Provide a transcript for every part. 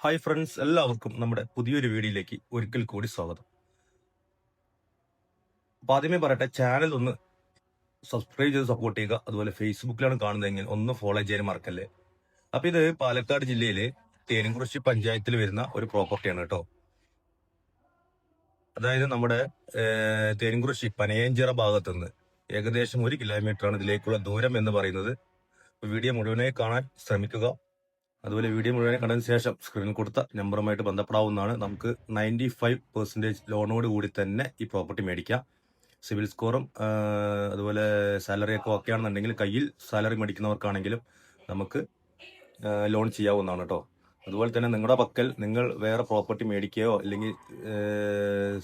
Hi friends, എല്ലാവർക്കും നമ്മുടെ പുതിയൊരു വീഡിയോയിലേക്ക് ഒരിക്കൽ കൂടി സ്വാഗതം. അപ്പൊ ആദ്യമേ പറയട്ടെ, ചാനൽ ഒന്ന് സബ്സ്ക്രൈബ് ചെയ്ത് സപ്പോർട്ട് ചെയ്യുക. അതുപോലെ ഫേസ്ബുക്കിലാണ് കാണുന്നതെങ്കിൽ ഒന്ന് ഫോളോ ചെയ്യാൻ മറക്കല്ലേ. അപ്പൊ ഇത് പാലക്കാട് ജില്ലയിലെ തേനിൻകുറിശ്ശി പഞ്ചായത്തിൽ വരുന്ന ഒരു പ്രോപ്പർട്ടിയാണ് കേട്ടോ. അതായത് നമ്മുടെ തേനിൻകുറിശ്ശി പനയഞ്ചിറ ഭാഗത്തുനിന്ന് ഏകദേശം 1 കിലോമീറ്ററാണ് ഇതിലേക്കുള്ള ദൂരം എന്ന് പറയുന്നത്. വീഡിയോ മുഴുവനായി കാണാൻ ശ്രമിക്കുക. അതുപോലെ വീഡിയോ മുഴുവൻ കണ്ടതിന് ശേഷം സ്ക്രീനിൽ കൊടുത്ത നമ്പറുമായിട്ട് ബന്ധപ്പെടാവുന്നതാണ്. നമുക്ക് 95% ലോണോട് കൂടി തന്നെ ഈ പ്രോപ്പർട്ടി മേടിക്കാം. സിവിൽ സ്കോറും അതുപോലെ സാലറി ഒക്കെ ഓക്കെ ആണെന്നുണ്ടെങ്കിൽ കയ്യിൽ സാലറി മേടിക്കുന്നവർക്കാണെങ്കിലും നമുക്ക് ലോൺ ചെയ്യാവുന്നതാണ് കേട്ടോ. അതുപോലെ തന്നെ നിങ്ങളുടെ പക്കൽ നിങ്ങൾ വേറെ പ്രോപ്പർട്ടി മേടിക്കുകയോ അല്ലെങ്കിൽ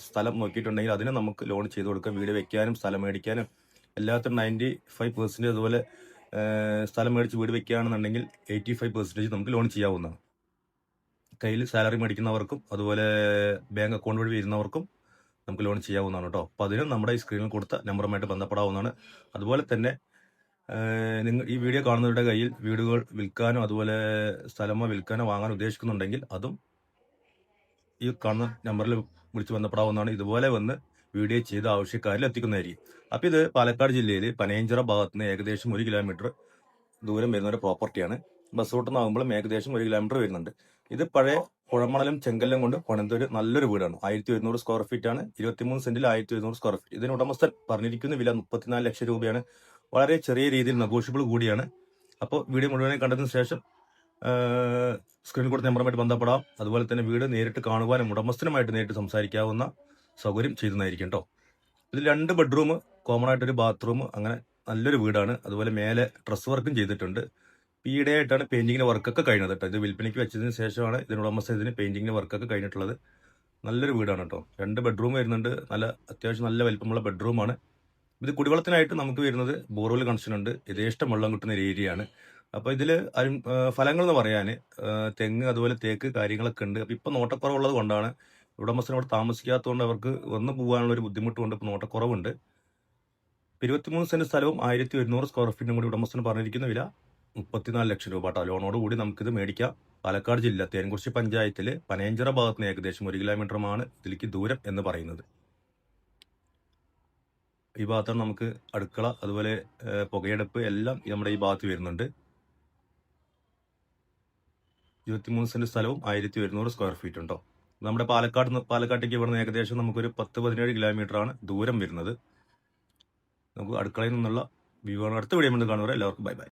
സ്ഥലം നോക്കിയിട്ടുണ്ടെങ്കിൽ അതിന് നമുക്ക് ലോൺ ചെയ്ത് കൊടുക്കാം. വീട് വെക്കാനും സ്ഥലം മേടിക്കാനും എല്ലാത്തിനും 95%. അതുപോലെ സ്ഥലം മേടിച്ച് വീട് വെക്കുകയാണെന്നുണ്ടെങ്കിൽ 85% നമുക്ക് ലോൺ ചെയ്യാവുന്നതാണ്. കയ്യിൽ സാലറി മേടിക്കുന്നവർക്കും അതുപോലെ ബാങ്ക് അക്കൗണ്ട് വഴി വരുന്നവർക്കും നമുക്ക് ലോൺ ചെയ്യാവുന്നതാണ് കേട്ടോ. അപ്പോൾ അതിനും നമ്മുടെ ഈ സ്ക്രീനിൽ കൊടുത്ത നമ്പറുമായിട്ട് ബന്ധപ്പെടാവുന്നതാണ്. അതുപോലെ തന്നെ നിങ്ങൾ ഈ വീഡിയോ കാണുന്നവരുടെ കയ്യിൽ വീടുകൾ വിൽക്കാനോ അതുപോലെ സ്ഥലമോ വിൽക്കാനോ വാങ്ങാൻ ഉദ്ദേശിക്കുന്നുണ്ടെങ്കിൽ അതും ഈ കാണുന്ന നമ്പറിൽ വിളിച്ച് ബന്ധപ്പെടാവുന്നതാണ്. ഇതുപോലെ വന്ന് വീഡിയോ ചെയ്ത് ആവശ്യക്കാരിൽ എത്തിക്കുന്നതായിരിക്കും. അപ്പോൾ ഇത് പാലക്കാട് ജില്ലയിൽ പനയഞ്ചിറ ഭാഗത്ത് നിന്ന് ഏകദേശം 1 കിലോമീറ്റർ ദൂരം വരുന്ന ഒരു പ്രോപ്പർട്ടിയാണ്. ബസ് റൂട്ടിൽ നിന്നാകുമ്പോഴും ഏകദേശം 1 കിലോമീറ്റർ വരുന്നുണ്ട്. ഇത് പഴയ കുഴമണലും ചെങ്കല്ലും കൊണ്ട് പണിത ഒരു നല്ലൊരു വീടാണ്. 1100 സ്ക്വയർ ഫീറ്റ് ആണ്. 23 സെന്റിൽ 1100 സ്ക്വയർ ഫീറ്റ്. ഇതിന് ഉടമസ്ഥൻ പറഞ്ഞിരിക്കുന്ന വില 34 ലക്ഷം രൂപയാണ്. വളരെ ചെറിയ രീതിയിൽ നെഗോഷ്യബിൾ കൂടിയാണ്. അപ്പോൾ വീഡിയോ മുഴുവനായി കണ്ടതിന് ശേഷം സ്ക്രീനിൽ കൊടുത്ത നമ്പറുമായിട്ട് ബന്ധപ്പെടാം. അതുപോലെ തന്നെ വീട് നേരിട്ട് കാണുവാനും ഉടമസ്ഥനുമായിട്ട് നേരിട്ട് സംസാരിക്കാവുന്ന സൗകര്യം ചെയ്യുന്നതായിരിക്കും കേട്ടോ. ഇതിൽ 2 ബെഡ്റൂം, കോമൺ ആയിട്ടൊരു ബാത്റൂം, അങ്ങനെ നല്ലൊരു വീടാണ്. അതുപോലെ മേലെ ഡ്രസ് വർക്കും ചെയ്തിട്ടുണ്ട്. ഈയിടെയായിട്ടാണ് പെയിന്റിങ്ങിന്റെ വർക്കൊക്കെ കഴിഞ്ഞത് കേട്ടോ. ഇത് വിൽപ്പനയ്ക്ക് വെച്ചതിന് ശേഷമാണ് ഇതിന് ഉടമസ്ഥ ഇതിന് പെയിന്റിങ്ങിന്റെ വർക്കൊക്കെ കഴിഞ്ഞിട്ടുള്ളത്. നല്ലൊരു വീടാണ് കേട്ടോ. 2 ബെഡ്റൂം വരുന്നുണ്ട്. അത്യാവശ്യം നല്ല വലിപ്പമുള്ള ബെഡ്റൂമാണ്. ഇത് കുടിവെള്ളത്തിനായിട്ട് നമുക്ക് വരുന്നത് ബോർവെൽ കണക്ഷൻ ഉണ്ട്. യഥേഷ്ടം വെള്ളം കിട്ടുന്ന ഒരു ഏരിയയാണ്. അപ്പോൾ ഇതിൽ ഫലങ്ങൾ എന്ന് പറയാൻ തെങ്ങ് അതുപോലെ തേക്ക് കാര്യങ്ങളൊക്കെ ഉണ്ട്. അപ്പോൾ ഇപ്പം നോട്ടക്കുറവുള്ളത് കൊണ്ടാണ് ഉടമസ്ഥനോട് താമസിക്കാത്തതുകൊണ്ട് അവർക്ക് വന്നു പോകാനുള്ള ഒരു ബുദ്ധിമുട്ടുണ്ട്. ഇപ്പോൾ നോട്ടക്കുറവുണ്ട്. 23 സെന്റ് സ്ഥലവും 1100 സ്ക്വയർ ഫീറ്റും കൂടി ഉടമസ്ഥന് പറഞ്ഞിരിക്കുന്ന വില 34 ലക്ഷം രൂപ കേട്ടോ. ലോണോട് കൂടി നമുക്കിത് മേടിക്കാം. പാലക്കാട് ജില്ല തേൻകുറിശ്ശി പഞ്ചായത്തിൽ പനയഞ്ചിറ ഭാഗത്ത് നിന്ന് ഏകദേശം 1 കിലോമീറ്ററുമാണ് ഇതിലേക്ക് ദൂരം എന്ന് പറയുന്നത്. ഈ ഭാഗത്താണ് നമുക്ക് അടുക്കള അതുപോലെ പുകയടുപ്പ് എല്ലാം നമ്മുടെ ഈ ഭാഗത്ത് വരുന്നുണ്ട്. 23 സെന്റ് സ്ഥലവും 1100 സ്ക്വയർ ഫീറ്റ് ഉണ്ടോ. നമ്മുടെ പാലക്കാട്ടേക്ക് ഇവിടുന്ന് ഏകദേശം നമുക്കൊരു 10-17 കിലോമീറ്റർ ആണ് ദൂരം വരുന്നത്. നമുക്ക് അടുക്കളയിൽ നിന്നുള്ള വ്യൂ ആണ്. അടുത്ത വീഡിയോ കാണുന്നവരെ എല്ലാവർക്കും ബൈ ബൈ.